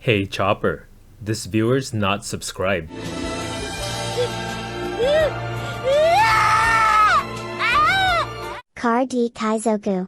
Hey Chopper, this viewer's not subscribed. Car D Kaizoku.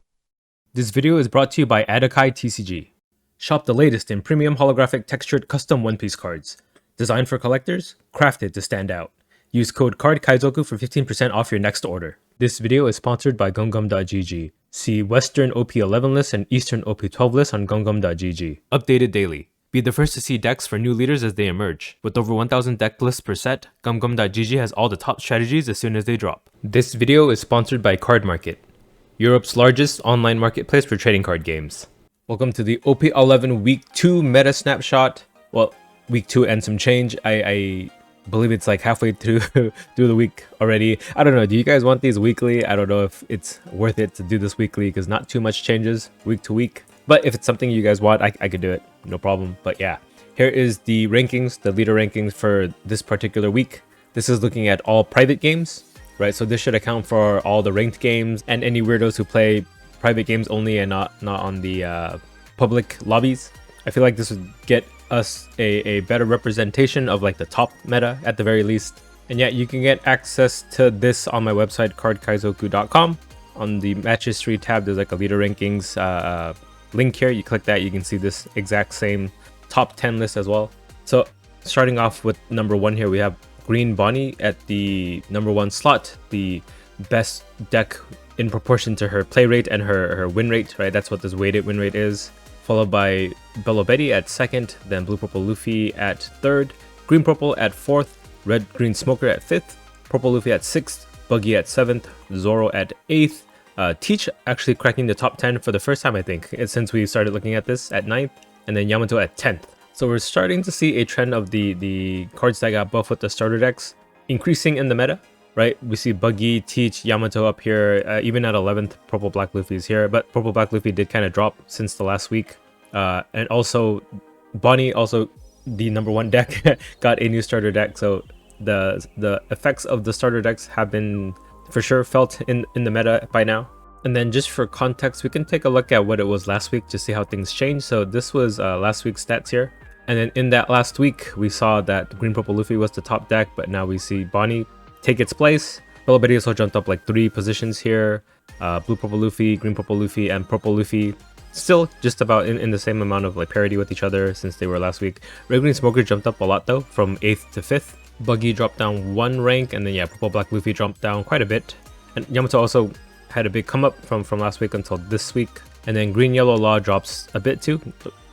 This video is brought to you by Adakai TCG. Shop the latest in premium holographic textured custom One Piece cards. Designed for collectors, crafted to stand out. Use code CARDKaizoku for 15% off your next order. This video is sponsored by gungum.gg. See Western OP11 list and Eastern OP12 list on gungum.gg. Updated daily. Be the first to see decks for new leaders as they emerge. With over 1,000 deck lists per set, gumgum.gg has all the top strategies as soon as they drop. This video is sponsored by Card Market, Europe's largest online marketplace for trading card games. Welcome to the OP11 Week 2 meta snapshot. Well, Week 2 and some change. I believe it's like halfway through the week already. I don't know, do you guys want these weekly? I don't know if it's worth it to do this weekly because not too much changes week to week. But if it's something you guys want, I could do it, no problem. But yeah, here is the rankings, the leader rankings for this particular week. This is looking at all private games, right? So this should account for all the ranked games and any weirdos who play private games only and not on the public lobbies. I feel like this would get us a better representation of like the top meta at the very least. And yeah, you can get access to this on my website, cardkaizoku.com. On the match history tab, there's like a leader rankings link here. You click that, you can see this exact same top 10 list as well. So starting off with number 1 here, we have Green Bonney at the number 1 slot, the best deck in proportion to her play rate and her win rate, right? That's what this weighted win rate is. Followed by Belo at 2nd, then Blue Purple Luffy at 3rd, Green Purple at 4th, Red Green Smoker at 5th, Purple Luffy at 6th, Buggy at 7th, Zoro at 8th, Teach actually cracking the top 10 for the first time, I think, since we started looking at this at 9th, and then Yamato at 10th. So we're starting to see a trend of the cards that got buffed with the starter decks increasing in the meta, right? We see Buggy, Teach, Yamato up here, even at 11th, Purple Black Luffy is here, but Purple Black Luffy did kind of drop since the last week. And also, Bonney, also the number 1 deck, got a new starter deck, so the effects of the starter decks have been for sure felt in the meta by now. And then just for context, we can take a look at what it was last week to see how things changed. So this was last week's stats here. And then in that last week, we saw that Green Purple Luffy was the top deck, but now we see Bonney take its place. Belo also jumped up like 3 positions here. Blue Purple Luffy, Green Purple Luffy, and Purple Luffy still just about in the same amount of like parity with each other since they were last week. Red Green Smoker jumped up a lot though, from 8th to 5th. Buggy dropped down 1 rank, and then yeah, Purple Black Luffy dropped down quite a bit. And Yamato also had a big come up from last week until this week. And then Green Yellow Law drops a bit too,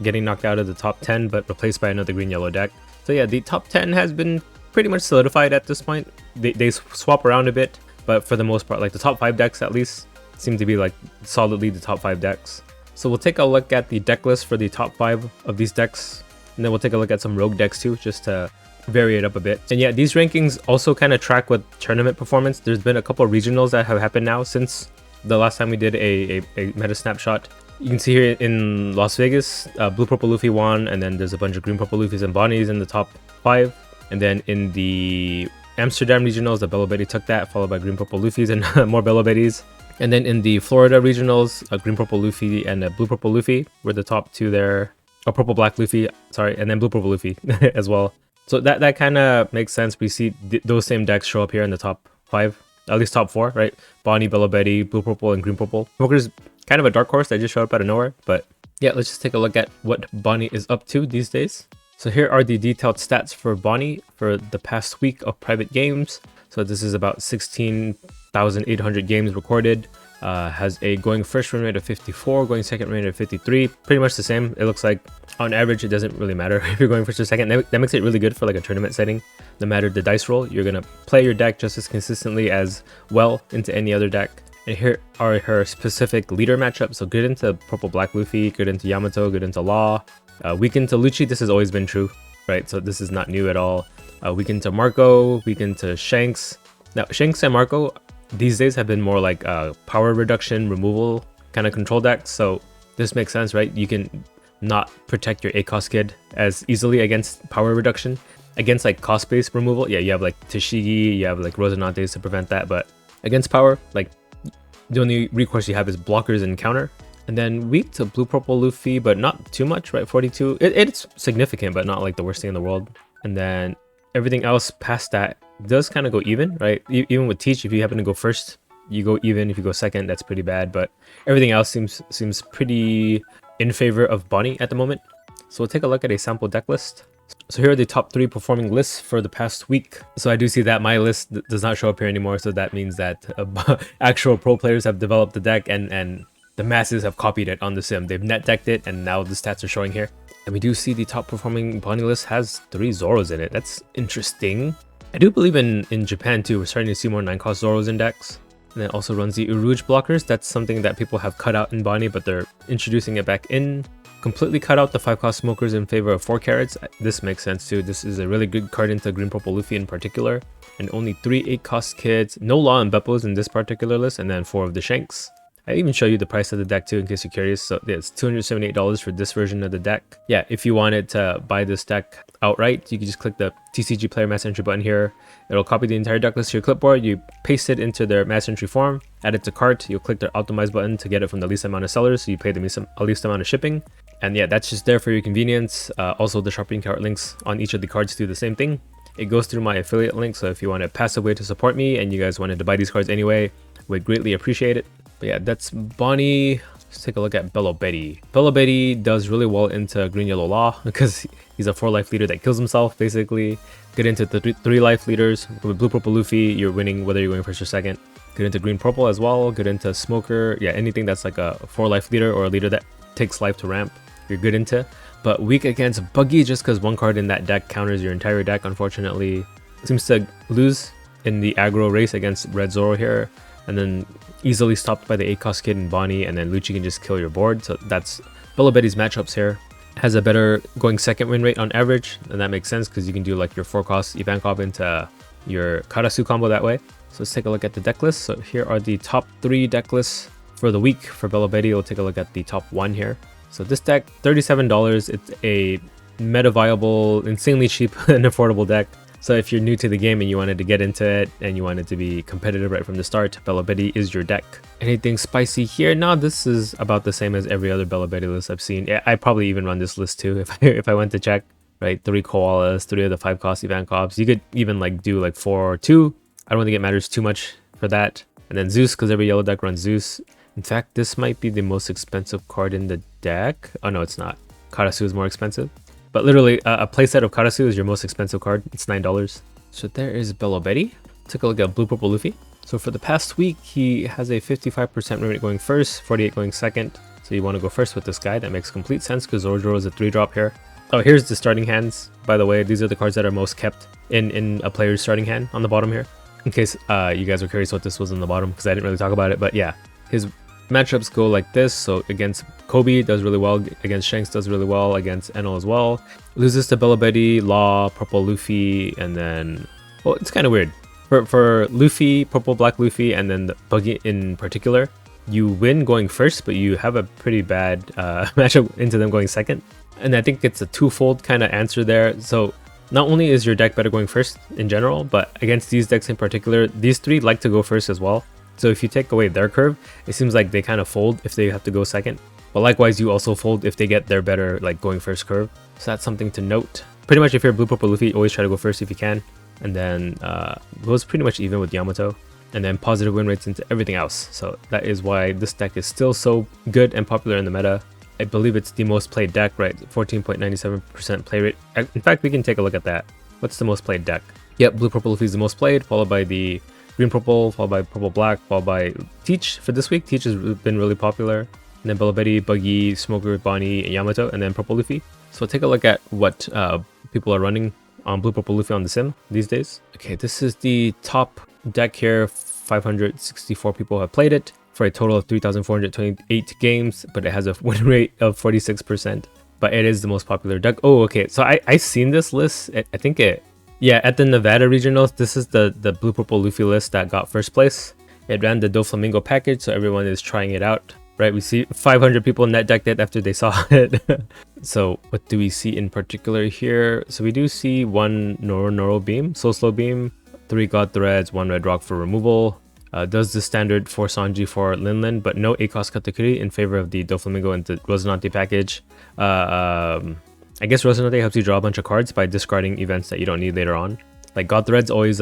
getting knocked out of the top 10, but replaced by another Green Yellow deck. So yeah, the top 10 has been pretty much solidified at this point. They swap around a bit, but for the most part, like the top 5 decks at least seem to be like solidly the top 5 decks. So we'll take a look at the deck list for the top 5 of these decks, and then we'll take a look at some rogue decks too, just to vary it up a bit. And yeah, these rankings also kind of track with tournament performance. There's been a couple of regionals that have happened now since the last time we did a meta snapshot. You can see here in Las Vegas, Blue Purple Luffy won, and then there's a bunch of Green Purple Luffys and Bonnies in the top 5. And then in the Amsterdam regionals, the Belo took that, followed by Green Purple Luffys and more Belo. And then in the Florida regionals, Green Purple Luffy and Blue Purple Luffy were the top 2 there. Or Purple Black Luffy, sorry, and then Blue Purple Luffy as well. So that kind of makes sense. We see those same decks show up here in the top 5, at least top 4, right? Bonney, Belo, Blue Purple, and Green Purple. Smoker's kind of a dark horse that just showed up out of nowhere. But yeah, let's just take a look at what Bonney is up to these days. So here are the detailed stats for Bonney for the past week of private games. So this is about 16,800 games recorded. Has a going first win rate of 54, going second win rate of 53. Pretty much the same. It looks like on average, it doesn't really matter if you're going first or second. That makes it really good for like a tournament setting. No matter the dice roll, you're going to play your deck just as consistently as well into any other deck. And here are her specific leader matchups. So good into Purple Black Luffy, good into Yamato, good into Law. Weak into Lucci, this has always been true, right? So this is not new at all. Weak into Marco, weak into Shanks. Now, Shanks and Marco these days have been more like power reduction, removal kind of control decks. So this makes sense, right? You can not protect your ACOS kid as easily against power reduction. Against like cost-based removal, yeah, you have like Tashigi, you have like Rosinantes to prevent that. But against power, like the only recourse you have is blockers and counter. And then weak to blue purple Luffy, but not too much, right? 42. It's significant, but not like the worst thing in the world. And then everything else past that does kind of go even, right? Even with Teach, if you happen to go first, you go even. If you go second, that's pretty bad. But everything else seems pretty in favor of Bonney at the moment. So we'll take a look at a sample deck list. So here are the top 3 performing lists for the past week. So I do see that my list does not show up here anymore. So that means that actual pro players have developed the deck and the masses have copied it on the sim. They've net decked it and now the stats are showing here. And we do see the top performing Bonney list has 3 Zoros in it. That's interesting. I do believe in Japan too. We're starting to see more 9-cost Zoros in decks. And it also runs the Uruj blockers. That's something that people have cut out in Bonney, but they're introducing it back in. Completely cut out the 5-cost smokers in favor of 4 carats. This makes sense too. This is a really good card into green purple Luffy in particular. And only 3 8-cost kids. No Law and Beppos in this particular list, and then 4 of the Shanks. I even show you the price of the deck too in case you're curious. So yeah, it's $278 for this version of the deck. Yeah, if you wanted to buy this deck outright, you can just click the TCG player mass entry button here. It'll copy the entire deck list to your clipboard. You paste it into their mass entry form, add it to cart. You'll click their optimize button to get it from the least amount of sellers. So you pay the least amount of shipping. And yeah, that's just there for your convenience. Also, the shopping cart links on each of the cards do the same thing. It goes through my affiliate link. So if you want a passive way to support me and you guys wanted to buy these cards anyway, we'd greatly appreciate it. But yeah, that's Bonney. Let's take a look at Belo. Belo does really well into Green Yellow Law because he's a 4-life leader that kills himself, basically. Get into the 3-life leaders. With Blue Purple Luffy, you're winning whether you're going first or second. Get into Green Purple as well. Get into Smoker. Yeah, anything that's like a 4-life leader or a leader that takes life to ramp, you're good into. But weak against Buggy just because one card in that deck counters your entire deck, unfortunately. Seems to lose in the aggro race against Red Zoro here. And then easily stopped by the 8-cost kid in Bonney, and then Lucci can just kill your board. So that's Belo matchups here. Has a better going second win rate on average, and that makes sense because you can do like your 4-cost Ivankov into your Karasu combo that way. So let's take a look at the deck list. So here are the top 3 deck lists for the week for Belo. We'll take a look at the top 1 here. So this deck, $37. It's a meta viable, insanely cheap and affordable deck. So if you're new to the game and you wanted to get into it and you wanted to be competitive right from the start, Belo is your deck. Anything spicy here? No, this is about the same as every other Belo list I've seen. I probably even run this list too if I went to check. Right, 3 koalas, 3 of the 5-cost Ivankovs. You could even like do like 4 or 2. I don't think it matters too much for that. And then Zeus, because every yellow deck runs Zeus. In fact, this might be the most expensive card in the deck. Oh no, it's not. Karasu is more expensive. But literally, a playset of Karasu is your most expensive card. It's $9. So there is Belo. Take a look at Blue Purple Luffy. So for the past week, he has a 55% win rate going first, 48 going second. So you want to go first with this guy. That makes complete sense because Zoro is a 3-drop here. Oh, here's the starting hands. By the way, these are the cards that are most kept in a player's starting hand on the bottom here. In case you guys were curious what this was on the bottom because I didn't really talk about it. But yeah, his matchups go like this. So against Kobe does really well, against Shanks does really well, against Enel as well. Loses to Belo, Law, Purple Luffy, and then, well, it's kind of weird. For Luffy, Purple Black Luffy, and then the Buggy in particular, you win going first, but you have a pretty bad matchup into them going second. And I think it's a twofold kind of answer there. So not only is your deck better going first in general, but against these decks in particular, these 3 like to go first as well. So if you take away their curve, it seems like they kind of fold if they have to go second. But likewise, you also fold if they get their better like going first curve. So that's something to note. Pretty much if you're Blue Purple Luffy, always try to go first if you can. And then goes pretty much even with Yamato. And then positive win rates into everything else. So that is why this deck is still so good and popular in the meta. I believe it's the most played deck, right? 14.97% play rate. In fact, we can take a look at that. What's the most played deck? Yep, Blue Purple Luffy is the most played, followed by the Green Purple, followed by Purple Black, followed by Teach for this week. Teach has been really popular. And then Belo, Buggy, Smoker, Bonney, and Yamato, and then Purple Luffy. So take a look at what people are running on Blue Purple Luffy on the sim these days. Okay, this is the top deck here. 564 people have played it for a total of 3,428 games, but it has a win rate of 46%. But it is the most popular deck. Oh, okay. So I seen this list. I think it... Yeah, at the Nevada regionals, this is the Blue Purple Luffy list that got first place. It ran the Doflamingo package, so everyone is trying it out. Right, we see 500 people net decked it after they saw it. So what do we see in particular here? So we do see 1 Noro Beam, Soul Slow Beam, 3 God Threads, 1 Red Rock for removal, Does the standard for Sanji for Linlin, but no A-cost Katakuri in favor of the Doflamingo and the Rosinante package. I guess Rosinante helps you draw a bunch of cards by discarding events that you don't need later on. Like God Thread's always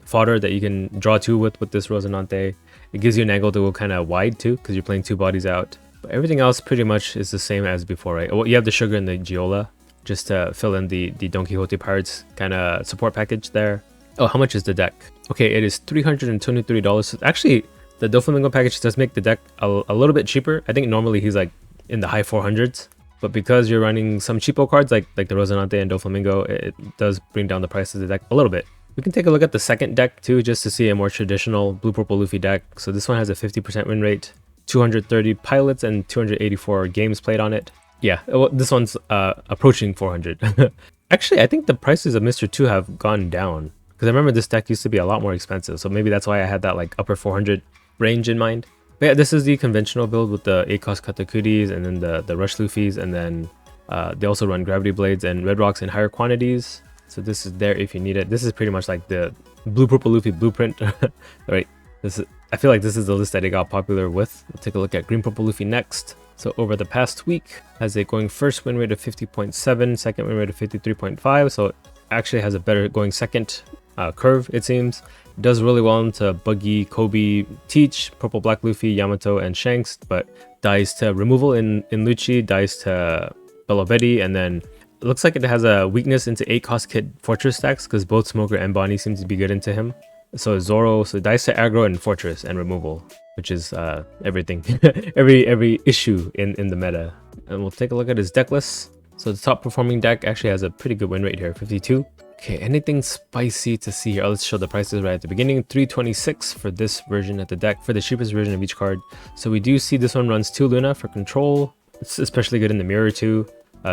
fodder that you can draw two with this Rosinante. It gives you an angle to go kind of wide too, because you're playing two bodies out. But everything else pretty much is the same as before, right? Well, you have the Sugar and the Giola, just to fill in the Don Quixote Pirates kind of support package there. Oh, how much is the deck? Okay, it is $323. So actually, the Doflamingo package does make the deck a little bit cheaper. I think normally he's like in the high 400s. But because you're running some cheapo cards like the Rosinante and Doflamingo, it does bring down the price of the deck a little bit. We can take a look at the second deck too, just to see a more traditional blue-purple Luffy deck. So this one has a 50% win rate, 230 pilots, and 284 games played on it. Yeah, well, this one's approaching 400. Actually, I think the prices of Mr. 2 have gone down. Because I remember this deck used to be a lot more expensive, so maybe that's why I had that like upper 400 range in mind. But yeah, this is the conventional build with the A-cost Katakuris and then the Rush Luffys, and then they also run Gravity Blades and Red Rocks in higher quantities. So this is there if you need it. This is pretty much like the blue-purple Luffy blueprint. Right, I feel like this is the list that it got popular with. We'll take a look at green-purple Luffy next. So over the past week, has a going first win rate of 50.7, second win rate of 53.5. So it actually has a better going second curve, it seems. Does really well into Buggy, Kobe, Teach, Purple Black Luffy, Yamato, and Shanks, but dies to removal in Lucci, dies to Belo Betty, and then it looks like it has a weakness into 8-cost Kid Fortress stacks because both Smoker and Bonney seem to be good into him. So Zoro, so dies to aggro and Fortress and removal, which is everything, every issue in the meta. And we'll take a look at his deck list. So the top performing deck actually has a pretty good win rate here, 52. Okay, anything spicy to see here? Let's show the prices right at the beginning. 326 for this version of the deck, for the cheapest version of each card. So we do see this one runs 2 Luna for control. It's especially good in the mirror too.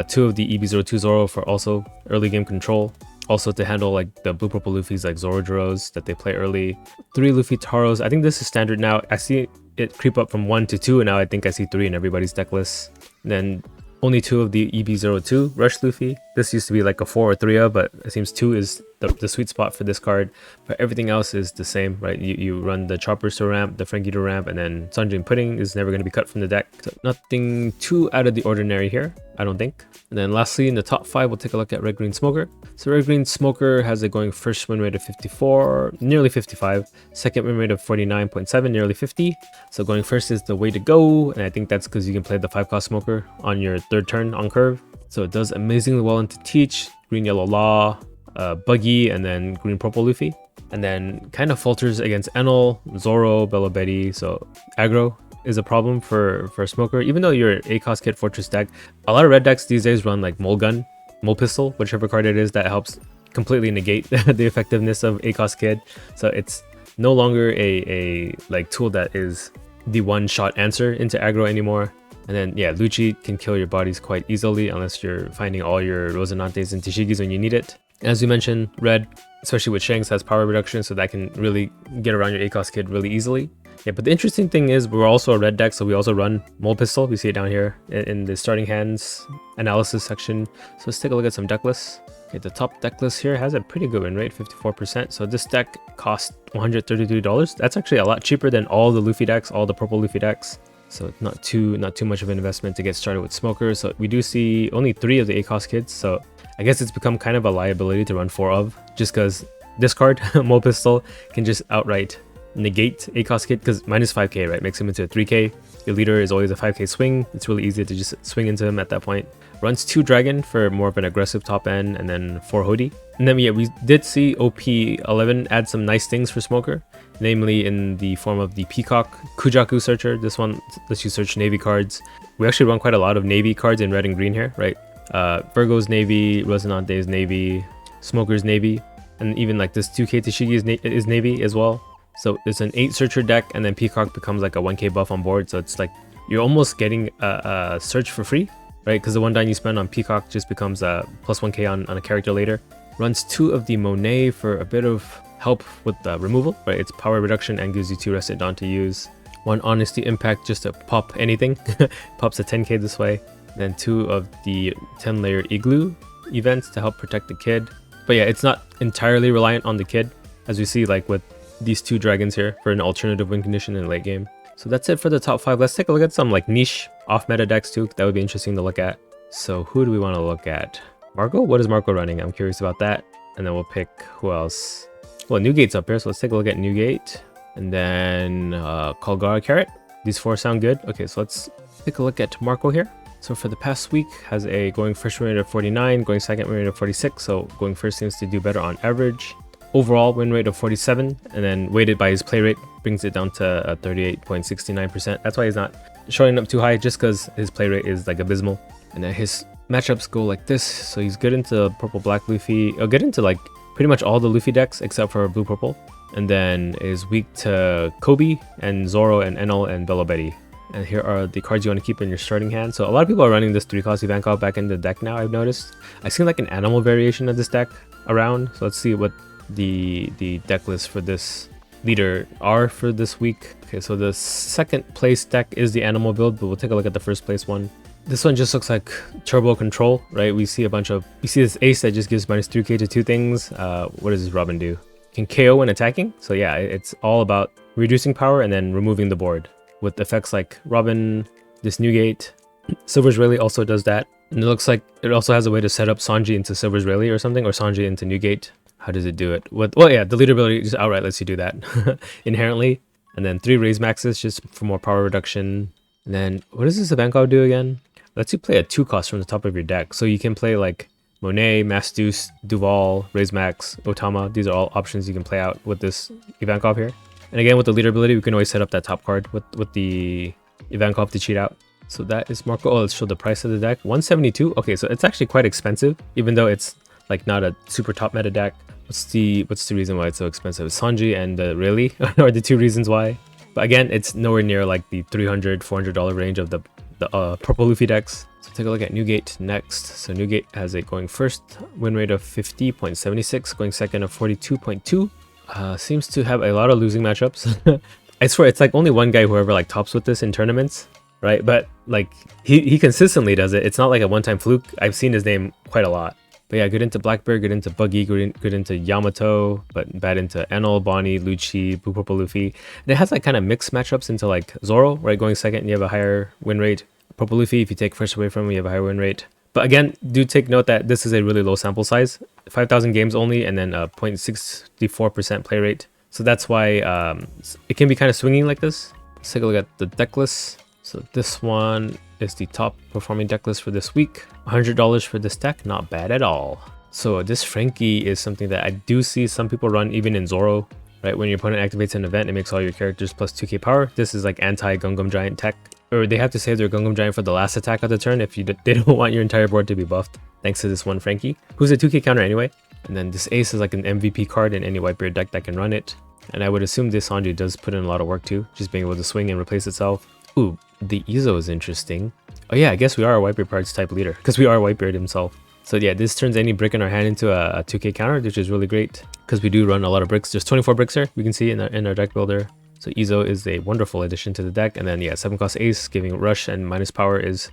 2 of the EB02 Zoro for also early game control. Also to handle like the blue purple Luffys like Zorojuros that they play early. 3 Luffy Taros. I think this is standard now. I see it creep up from 1 to 2, and now I think I see 3 in everybody's deck list. And then only 2 of the EB02 Rush Luffy. This used to be like a 4 or 3 of, but it seems 2 is the sweet spot for this card. But everything else is the same, right? You run the Choppers to ramp, the Frankie to ramp, and then Sanji and Pudding is never going to be cut from the deck. So nothing too out of the ordinary here, I don't think. And then lastly, in the top 5, we'll take a look at Red Green Smoker. So Red Green Smoker has a going first win rate of 54, nearly 55. Second win rate of 49.7, nearly 50. So going first is the way to go, and I think that's because you can play the 5-cost Smoker on your third turn on curve. So it does amazingly well into Teach, Green Yellow Law, Buggy, and then Green Purple Luffy. And then kind of falters against Enel, Zoro, Belo Betty. So aggro is a problem for Smoker. Even though you're A-cost Kid Fortress deck, a lot of red decks these days run like Mole Gun, Mole Pistol, whichever card it is that helps completely negate the effectiveness of A-cost Kid. So it's no longer a like tool that is the one-shot answer into aggro anymore. And then yeah, Lucci can kill your bodies quite easily unless you're finding all your Rosinantes and Tishigis when you need it. As we mentioned, red, especially with Shanks, has power reduction, so that can really get around your A-cost Kid really easily. Yeah, but the interesting thing is we're also a red deck, so we also run Mole Pistol. We see it down here in the starting hands analysis section. So let's take a look at some deck lists. Okay, the top deck list here has a pretty good win rate, 54%. So this deck costs $133. That's actually a lot cheaper than all the Luffy decks, all the purple Luffy decks. So it's not too much of an investment to get started with Smoker. So we do see only 3 of the A-cost kids. So I guess it's become kind of a liability to run 4 of, just because this card, Mole Pistol, can just outright negate A-cost kid, because minus 5k, right, makes him into a 3k. Your leader is always a 5k swing. It's really easy to just swing into him at that point. Runs 2 Dragon for more of an aggressive top end, and then 4 Hoodie. And then yeah, we did see OP11 add some nice things for Smoker, namely in the form of the Peacock Kujaku Searcher. This one lets you search Navy cards. We actually run quite a lot of Navy cards in red and green here, right? Virgo's Navy, Rosinante's Navy, Smoker's Navy, and even like this 2k Tashigi is Navy as well. So it's an 8 Searcher deck, and then Peacock becomes like a 1k buff on board. So it's like you're almost getting a search for free, right? Because the 1 dime you spend on Peacock just becomes a plus 1k on a character later. Runs 2 of the Monet for a bit of help with the removal, right? It's power reduction and gives you 2 Rested Dawn to use. 1 Honesty Impact just to pop anything. Pops a 10k this way. Then 2 of the 10 layer Igloo events to help protect the kid. But yeah, it's not entirely reliant on the kid. As we see, like with these 2 dragons here for an alternative win condition in late game. So that's it for the top 5. Let's take a look at some like niche off meta decks too. That would be interesting to look at. So who do we want to look at? Marco? What is Marco running? I'm curious about that. And then we'll pick who else. Well, Newgate's up here, so let's take a look at Newgate. And then Kalgara Carrot. These 4 sound good. Okay, so let's take a look at Marco here. So for the past week, has a going first win rate of 49, going second win rate of 46. So going first seems to do better on average. Overall win rate of 47, and then weighted by his play rate brings it down to 38.69%. That's why he's not showing up too high, just because his play rate is like abysmal. And then his matchups go like this. So he's good into purple black Luffy. He'll get into like pretty much all the Luffy decks except for blue purple. And then is weak to Kobe and Zoro and Enel and Belo Betty. And here are the cards you want to keep in your starting hand. So a lot of people are running this 3-cost Ivankov back in the deck now, I've noticed. I've seen like an animal variation of this deck around. So let's see what the deck list for this leader are for this week. Okay, so the second place deck is the animal build, but we'll take a look at the first place one. This one just looks like turbo control, right? We see this ace that just gives minus 3k to 2 things. What does this Robin do? Can KO when attacking. So yeah, it's all about reducing power and then removing the board with effects like Robin, this Newgate. Silver's Rayleigh also does that. And it looks like it also has a way to set up Sanji into Silver's Rayleigh or something, or Sanji into Newgate. How does it do it? Well, yeah, the leader ability just outright lets you do that inherently. And then 3 raise maxes just for more power reduction. And then what does this Ivankov do again? Lets you play a 2-cost from the top of your deck. So you can play like Monet, Mastus, Duval, Raise Max, Otama. These are all options you can play out with this Ivankov here. And again, with the leader ability, we can always set up that top card with the Ivankov to cheat out. So that is Marco. Oh, let's show the price of the deck. 172. Okay, so it's actually quite expensive, even though it's like not a super top meta deck. What's the reason why it's so expensive? Sanji and Rayleigh are the 2 reasons why. But again, it's nowhere near like the $300, $400 range of the purple Luffy decks. So take a look at Newgate next. So Newgate has a going first win rate of 50.76, going second of 42.2. Seems to have a lot of losing matchups. I swear it's like only one guy who ever like tops with this in tournaments, right? But like he consistently does it. It's not like a one-time fluke. I've seen his name quite a lot. But yeah, good into Blackbeard, good into Buggy, good into Yamato, but bad into Enel, Bonney, Lucci, Blue Purple Luffy. And it has like kind of mixed matchups into like Zoro, right? Going second, you have a higher win rate. Purple Luffy, if you take first away from him, you have a higher win rate. But again, do take note that this is a really low sample size, 5,000 games only, and then a 0.64% play rate. So that's why it can be kind of swinging like this. Let's take a look at the deck list. So this one is the top performing deck list for this week. $100 for this deck, not bad at all. So this Frankie is something that I do see some people run even in Zoro, right? When your opponent activates an event, it makes all your characters plus 2k power. This is like anti-Gungam Giant tech. Or they have to save their Gungam Giant for the last attack of the turn if they don't want your entire board to be buffed. Thanks to this one Frankie, who's a 2k counter anyway. And then this ace is like an MVP card in any Whitebeard deck that can run it. And I would assume this Sanji does put in a lot of work too, just being able to swing and replace itself. Ooh, the Izo is interesting. Oh yeah, I guess we are a Whitebeard cards type leader, because we are Whitebeard himself. So yeah, this turns any brick in our hand into a 2k counter, which is really great, because we do run a lot of bricks. There's 24 bricks here, we can see in our deck builder. So Izo is a wonderful addition to the deck. And then yeah, 7-cost ace, giving rush and minus power is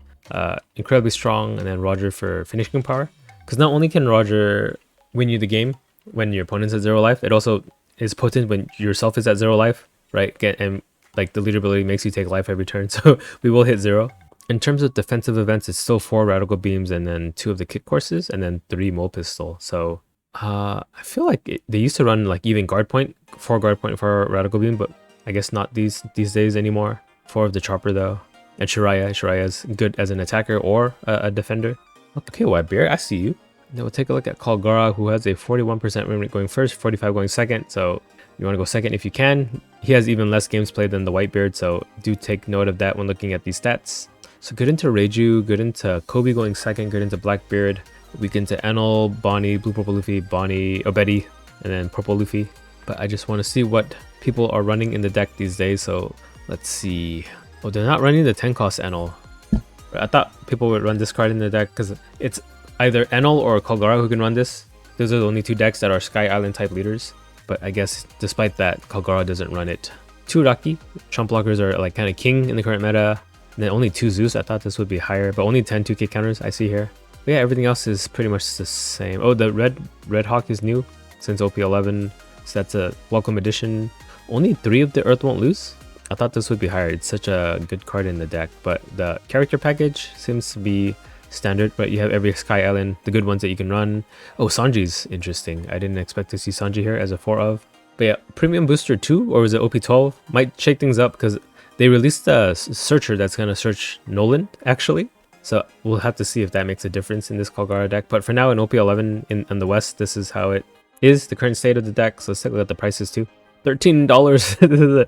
incredibly strong. And then Roger for finishing power. Because not only can Roger win you the game when your opponent's at 0 life, it also is potent when yourself is at 0 life, right? And like the leader ability makes you take life every turn, so we will hit 0. In terms of defensive events, it's still 4 radical beams and then 2 of the kick courses and then 3 mole pistol. So I feel like they used to run like even guard point, 4 guard point for radical beam, but I guess not these days anymore. 4 of the chopper though. And Shiraya is good as an attacker or a defender. Okay, Whitebeard, I see you. Then we'll take a look at Kalgara, who has a 41% win rate going first, 45 going second. So you want to go second if you can. He has even less games played than the Whitebeard, so do take note of that when looking at these stats. So good into Reiju, good into Kobe going second, good into Blackbeard, weak into Enel, Bonney, Blue Purple Luffy, Bonney, Betty, and then Purple Luffy. But I just want to see what people are running in the deck these days, so let's see. Oh, they're not running the 10-cost Enel. I thought people would run this card in the deck because it's either Enel or Kalgara who can run this. Those are the only 2 decks that are Sky Island type leaders. But I guess despite that, Kalgara doesn't run it. 2 Raki. Chump blockers are like kind of king in the current meta. And then only 2 Zeus. I thought this would be higher, but only 10 2k counters I see here. But yeah, everything else is pretty much the same. Oh, the Red Hawk is new since OP11. so that's a welcome addition. Only 3 of the Earth Won't Lose? I thought this would be higher. It's such a good card in the deck, but the character package seems to be standard, but you have every Sky Island, the good ones that you can run. Oh, Sanji's interesting. I didn't expect to see Sanji here as a 4 of. But yeah, Premium Booster 2, or was it OP12? Might shake things up because they released a searcher that's going to search Nolan, actually. So we'll have to see if that makes a difference in this Kalgara deck. But for now, in OP11 in the West, this is how it is, the current state of the deck. So let's take a look at the prices too. $13. This is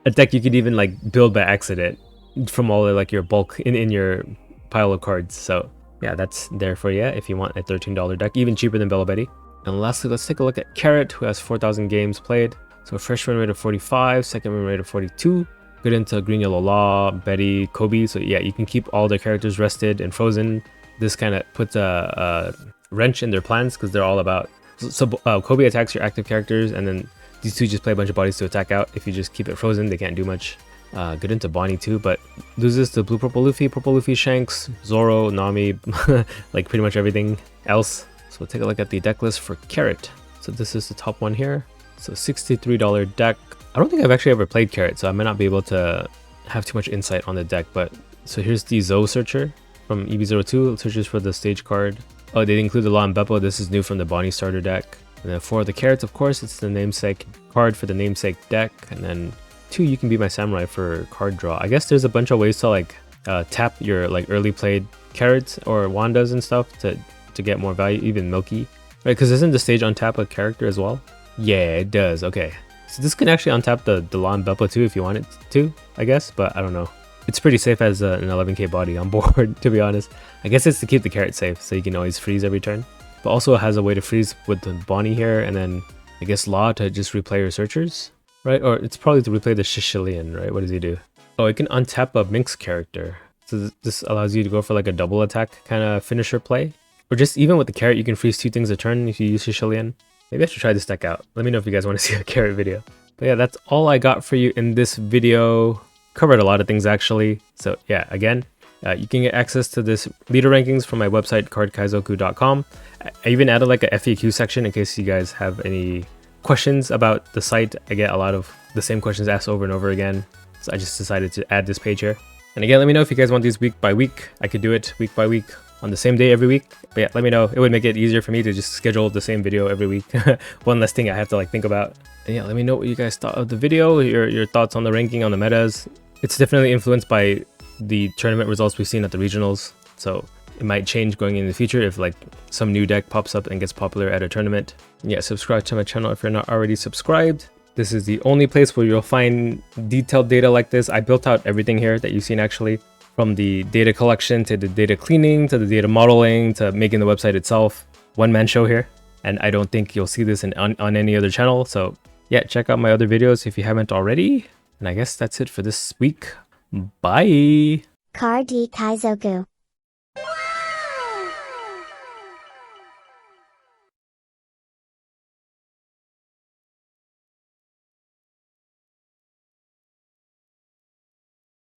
a deck you could even like build by accident from all like your bulk in your pile of cards. So yeah, that's there for you if you want a $13 deck, even cheaper than Belo Betty. And lastly, let's take a look at Carrot, who has 4,000 games played. So first win rate of 45, second win rate of 42. Good into Green Yellow Law, Betty, Kobe. So yeah, you can keep all their characters rested and frozen. This kind of puts a wrench in their plans because they're all about... So Kobe attacks your active characters, and then these two just play a bunch of bodies to attack out. If you just keep it frozen, they can't do much. Good into Bonney too, but loses to Blue Purple Luffy, Shanks, Zoro, Nami, like pretty much everything else. So we'll take a look at the deck list for Carrot. So this is the top one here. So $63 deck. I don't think I've actually ever played Carrot, so I might not be able to have too much insight on the deck. But so here's the Zoe searcher from EB02. It searches for the stage card. Oh, they include the Law and Beppo. This is new from the Bonney starter deck. And then for the Carrots, of course, it's the namesake card for the namesake deck. And then 2, you can be my samurai for card draw. I guess there's a bunch of ways to like tap your like early played Carrots or Wandas and stuff to get more value, even Milky, right? Because isn't the stage untap a character as well? Yeah, it does. Okay, so this can actually untap the Law and Beppo too if you want it to, I guess, but I don't know. It's pretty safe as an 11k body on board, to be honest. I guess it's to keep the Carrot safe, so you can always freeze every turn. But also it has a way to freeze with the Bonney here, and then I guess Law to just replay your searchers, right? Or it's probably to replay the Sicilian, right? What does he do? Oh, it can untap a Minx character. So this allows you to go for like a double attack kind of finisher play. Or just even with the Carrot, you can freeze 2 things a turn if you use Sicilian. Maybe I should try this deck out. Let me know if you guys want to see a Carrot video. But yeah, that's all I got for you in this video. Covered a lot of things actually. So yeah, again, you can get access to this leader rankings from my website, cardkaizoku.com. I even added like a FAQ section in case you guys have any questions about the site. I get a lot of the same questions asked over and over again. So I just decided to add this page here. And again, let me know if you guys want these week by week. I could do it week by week on the same day every week. But yeah, let me know. It would make it easier for me to just schedule the same video every week. One less thing I have to like think about. And yeah, let me know what you guys thought of the video, your thoughts on the ranking, on the metas. It's definitely influenced by the tournament results we've seen at the regionals. So it might change going in the future if like some new deck pops up and gets popular at a tournament. And yeah, subscribe to my channel if you're not already subscribed. This is the only place where you'll find detailed data like this. I built out everything here that you've seen actually, from the data collection to the data cleaning to the data modeling to making the website itself. One-man show here. And I don't think you'll see this on any other channel. So yeah, check out my other videos if you haven't already. And I guess that's it for this week. Bye! Kaizoku.